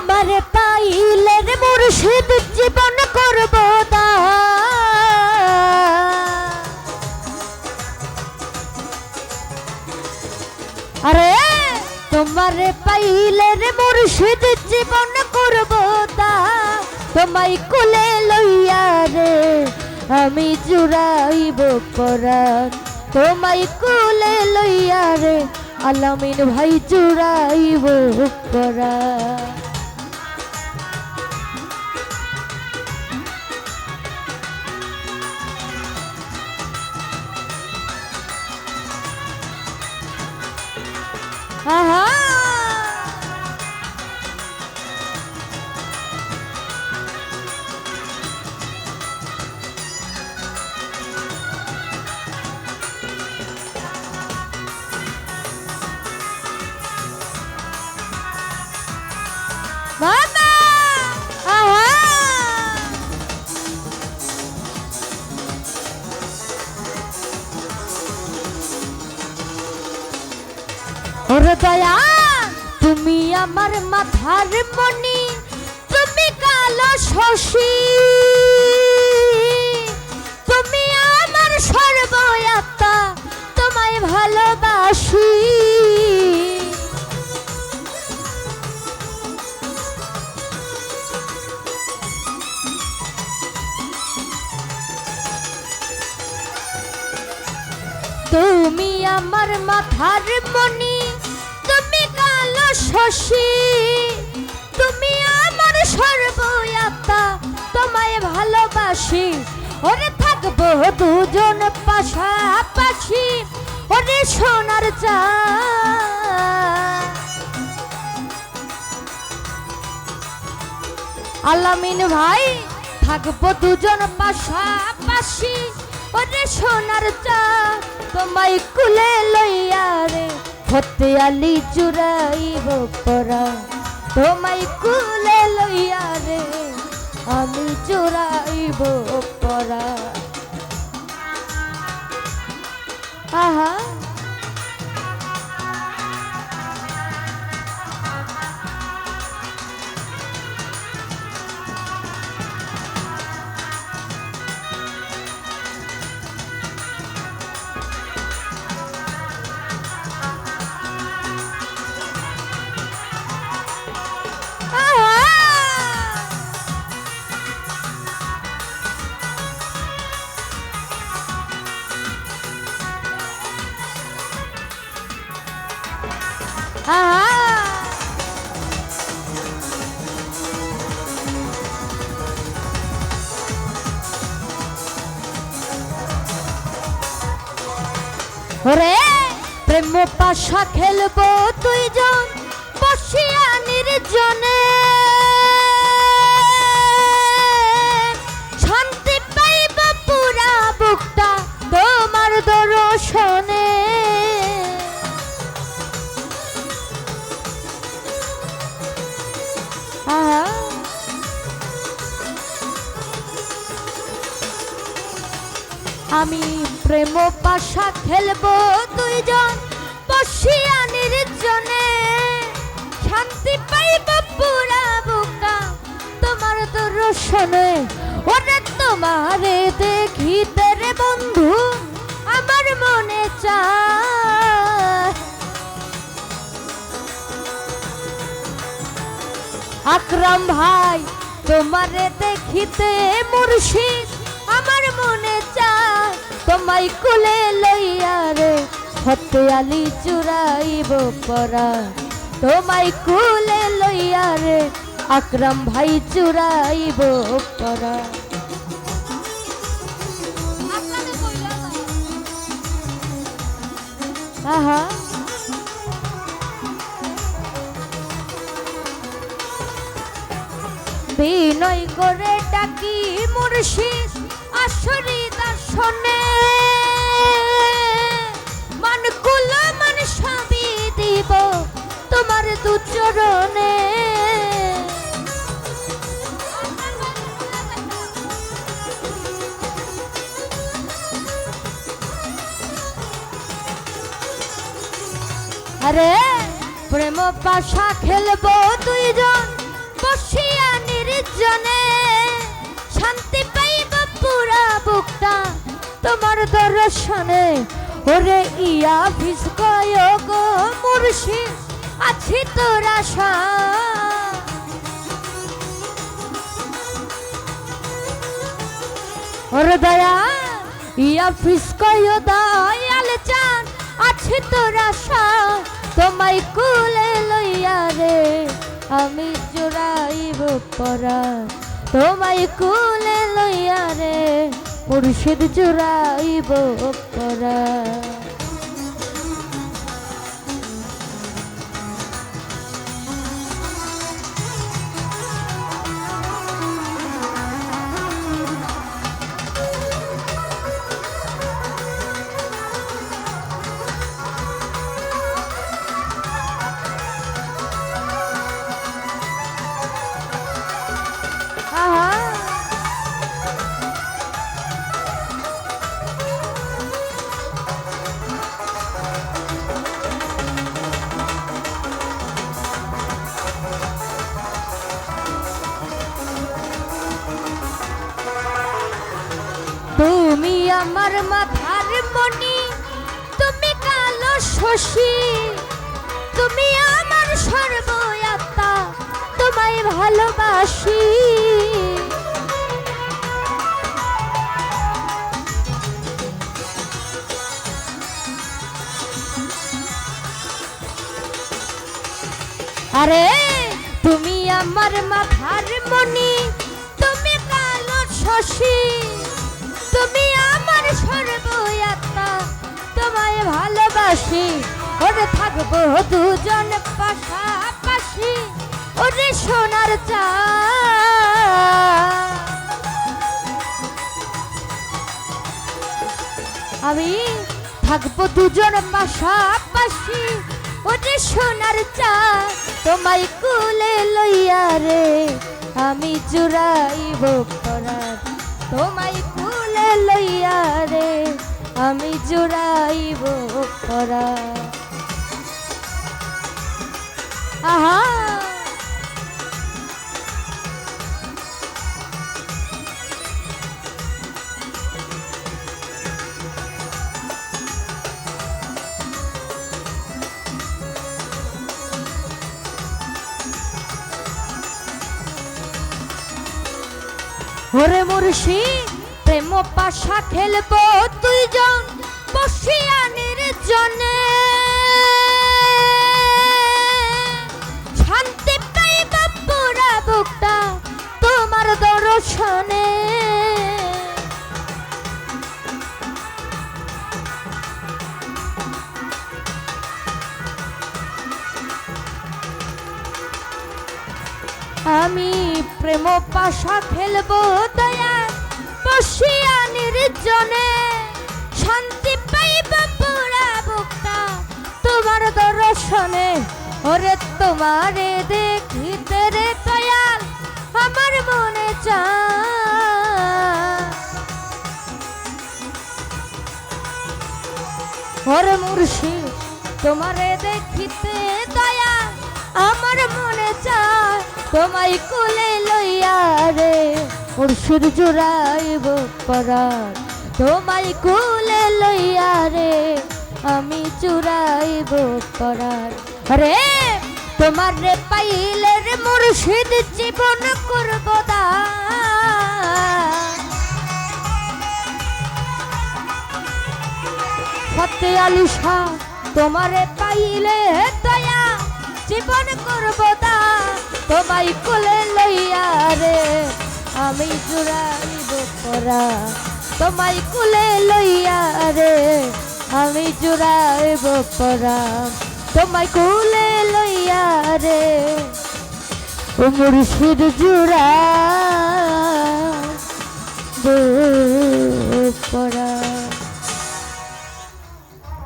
তোমারে পাইলে রে মুর্শিদ জীবন করব আরে তোমারে পাইলে রে মুর্শিদ জীবন করব তোমায় কোলে লইয়া রে আমি জুড়াইব পরাণ তোমায় কোলে লইয়া রে আলামিন ভাই জুড়াইব পরাণ। আহা মামা আহা ওরে দয়া তুমি আমার মাথার মণি তুমি কালো শশী তুমি আমার সর্বয়াত্মা তোমায় ভালোবাসি তুমি আমার মাথার মণি তুমি কালো শশী তুমি আমার সর্বয়াত্মা তোমায় ভালোবাসি ওরে থাকবো দুজন পাশাপাশি ওরে সোনার চাঁদ আলামিন ভাই থাকবো দুজন পাশাপাশি ওরে সোনার চাঁদ তোমায় কুলে লইয়া রে হতে আলি চুরাইব পরাণ তোমায় কুলে লইয়া রে আমি চুরাইব পরাণ। আহা ওরে প্রেম পাশা খেলবো দুইজন বসিয়া নির্জনে শান্তি পাইব পুরা বুকটা তোমার দর্শনে আমি প্রেম পাশা খেলবো দুইজন বসিয়া নির্জনে শান্তি পাইব পুরা বুকা তোমার দর্শনে ওরে তোমারে দেখিতে রে বন্ধু আমার মনে চায় আকরাম ভাই তোমারে দেখিতে মুর্শিদ আমার মনে চায় তোমায় কুলে লইয়া রে হতে আলি চুরাইব পরাণ তোমায় কুলে লইয়া রে আকরাম ভাই চুরাইব পরাণ। আহা বিনয় করে ডাকি মুর্শিদ আসরি দর্শনে মান কুল মান সবই দিব তোমার দুচরণে আরে প্রেম পাশা খেলবো দুইজন দুজনে শান্তি পাইব পুরা বুকটা তোমার দর্শনে। ওরে ইয়া ভিসকয় গো মুর্শিদ আছি তোর আশা। ওরে দয়া ইয়া ভিসকয় দয়াল চান আছি তোর আশা। তোমায় কুলে লইয়া রে আমি জোড়াইব পরা। তোমায় কুলে লইয়া রে মুর্শিদ জোড়াইব পরা। তুমি আমার মাথার মণি, তুমি কালো শশী, তুমি আমার সর্বয়াত্মা, তোমায় ভালোবাসি। আরে তুমি আমার মাথার মণি, তুমি কালো শশী, তুমি আমার সর্বয়াত্মা, তোমায় ভালোবাসি। ওরে থাকবো দুজন পাশাপাশি, ওরে সোনার চা। আমি থাকবো দুজন পাশাপাশি, ওরে সোনার চা। তোমায় কুলে লইয়া রে আমি জুড়াইব পরাণ। তোমায় কুলে লইয়া রে আমি জুড়াইব পরাণ। আহা ওরে মুর্শিদ প্রেম পাশা খেলবো দুইজন বসিয়া নির্জনে। শান্তি পাইব পুরা বুকটা তোমার দর্শনে। আমি প্রেম পাশা খেলবো দয়া বসিয়া নির্জনে। শান্তি পাইব পুরা বুকটা তোমার দর্শনে। ওরে তোমারে দেখিতে রে দয়াল আমার মনে চায়। ওরে মুর্শিদ তোমারে দেখিতে দয়াল আমার মনে চায়। তোমায় কুলে লইয়া রে মুর্শিদ জুড়াইব পরাণ। তোমায় কুলে লইয়া রে আমি জুড়াইব পরাণ। রে তোমার রে পাইলে রে মুর্শিদ জীবন করব দান। ফতে আলী শাহ তোমারে পাইলে দয়া জীবন করব দান। তোমায় কোলে লইয়া রে আমি জুড়াইব পরাণ। তোমায় কোলে লইয়া রে আমি জুড়াইব পরাণ। তোমায় কোলে লইয়া রে ও মুর্শিদ জুড়াইব পরাণ।